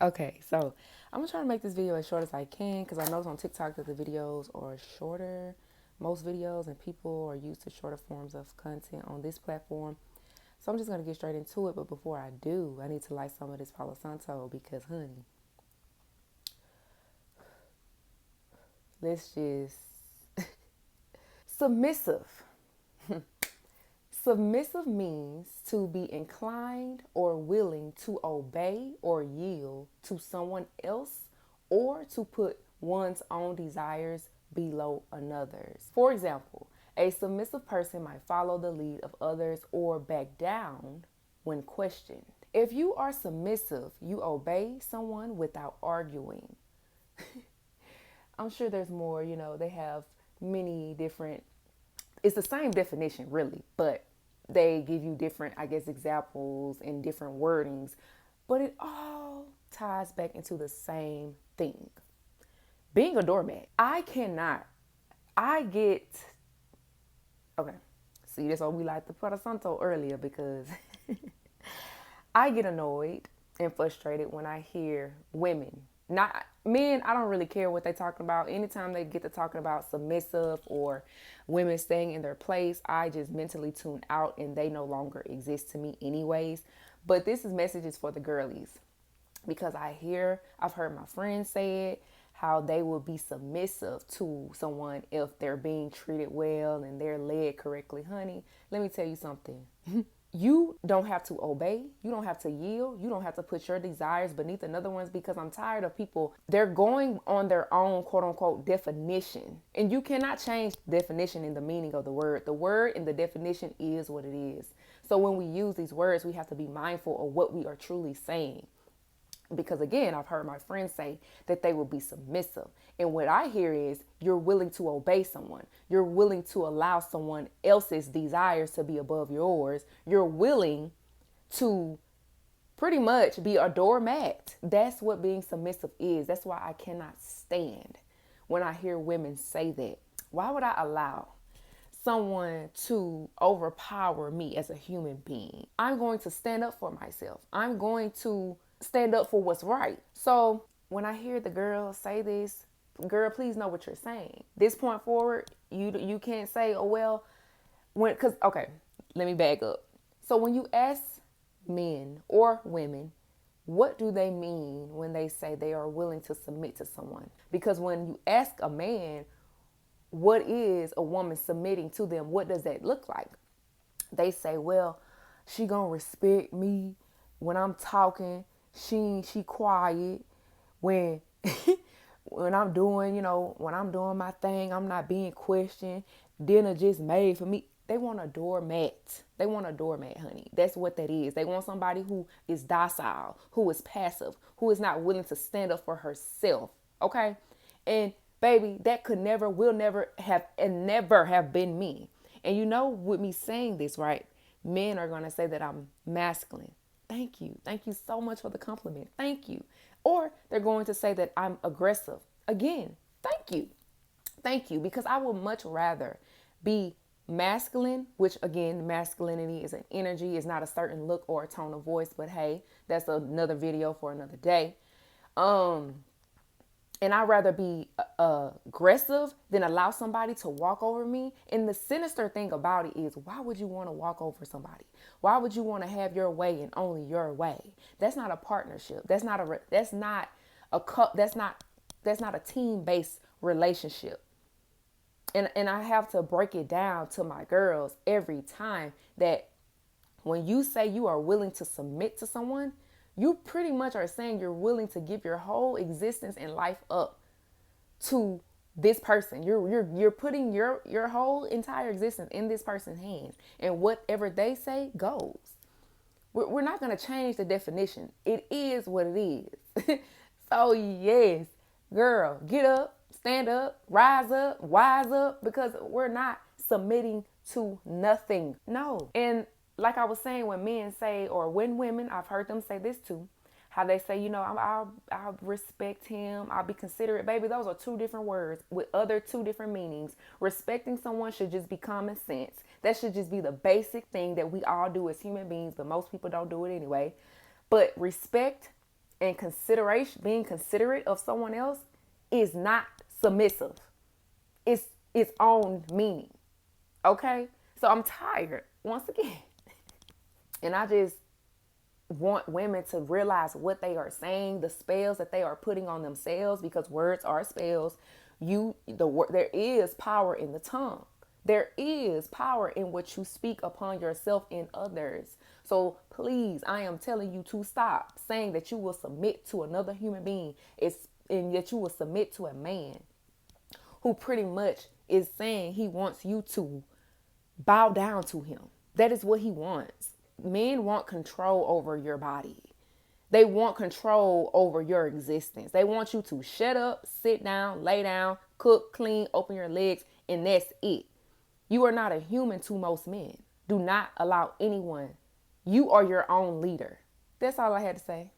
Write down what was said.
Okay, so I'm gonna try to make this video as short as I can because I know on TikTok that the videos are shorter, most videos, and people are used to shorter forms of content on this platform. So I'm just gonna get straight into it. But before I do, I need to light some of this Palo Santo because, honey, let's just submissive. Submissive means to be inclined or willing to obey or yield to someone else or to put one's own desires below another's. For example, a submissive person might follow the lead of others or back down when questioned. If you are submissive, you obey someone without arguing. I'm sure there's more, they have many different, it's the same definition really, but they give you different, I guess, examples and different wordings, but it all ties back into the same thing. Being a doormat. I get, okay, see, that's why we like the Para Santo earlier because I get annoyed and frustrated when I hear women, not men, I don't really care what they talking about. Anytime they get to talking about submissive or women staying in their place, I just mentally tune out and they no longer exist to me anyways. But this is messages for the girlies because I've heard my friends say it, how they will be submissive to someone if they're being treated well and they're led correctly. Honey, let me tell you something. You don't have to obey. You don't have to yield. You don't have to put your desires beneath another one's because I'm tired of people. They're going on their own quote unquote definition. And you cannot change the definition in the meaning of the word. The word and the definition is what it is. So when we use these words, we have to be mindful of what we are truly saying. Because again, I've heard my friends say that they will be submissive. And what I hear is you're willing to obey someone. You're willing to allow someone else's desires to be above yours. You're willing to pretty much be a doormat. That's what being submissive is. That's why I cannot stand when I hear women say that. Why would I allow someone to overpower me as a human being? I'm going to stand up for myself. I'm going to stand up for what's right. So when I hear the girls say this, girl, please know what you're saying. This point forward, you can't say, oh well, because okay, let me back up. So when you ask men or women, what do they mean when they say they are willing to submit to someone? Because when you ask a man, what is a woman submitting to them? What does that look like? They say, well, she gonna respect me when I'm talking. She quiet when when I'm doing, when I'm doing my thing, I'm not being questioned. Dinner just made for me. They want a doormat. They want a doormat, honey. That's what that is. They want somebody who is docile, who is passive, who is not willing to stand up for herself. Okay? And baby, that could never, will never have, and never have been me. And with me saying this, right? Men are going to say that I'm masculine. Thank you. Thank you so much for the compliment. Thank you. Or they're going to say that I'm aggressive. Again, thank you. Thank you. Because I would much rather be masculine, which again, masculinity is an energy, is not a certain look or a tone of voice. But hey, that's another video for another day. And I'd rather be aggressive than allow somebody to walk over me. And the sinister thing about it is, why would you want to walk over somebody? Why would you want to have your way and only your way? That's not a partnership. That's not a team-based relationship. And I have to break it down to my girls every time that when you say you are willing to submit to someone, you pretty much are saying you're willing to give your whole existence and life up to this person. You're putting your whole entire existence in this person's hands, and whatever they say goes. We're not going to change the definition. It is what it is. So yes, girl, get up, stand up, rise up, wise up, because we're not submitting to nothing. No. And like I was saying, when men say, or when women, I've heard them say this too, how they say, I'll respect him, I'll be considerate. Baby, those are two different words with two different meanings. Respecting someone should just be common sense. That should just be the basic thing that we all do as human beings, but most people don't do it anyway. But respect and consideration, being considerate of someone else is not submissive. It's its own meaning. Okay? So I'm tired once again. And I just want women to realize what they are saying, the spells that they are putting on themselves, because words are spells. There is power in the tongue. There is power in what you speak upon yourself and others. So please, I am telling you to stop saying that you will submit to another human being, and that you will submit to a man who pretty much is saying he wants you to bow down to him. That is what he wants. Men want control over your body. They want control over your existence. They want you to shut up, sit down, lay down, cook, clean, open your legs, and that's it. You are not a human to most men. Do not allow anyone. You are your own leader. That's all I had to say.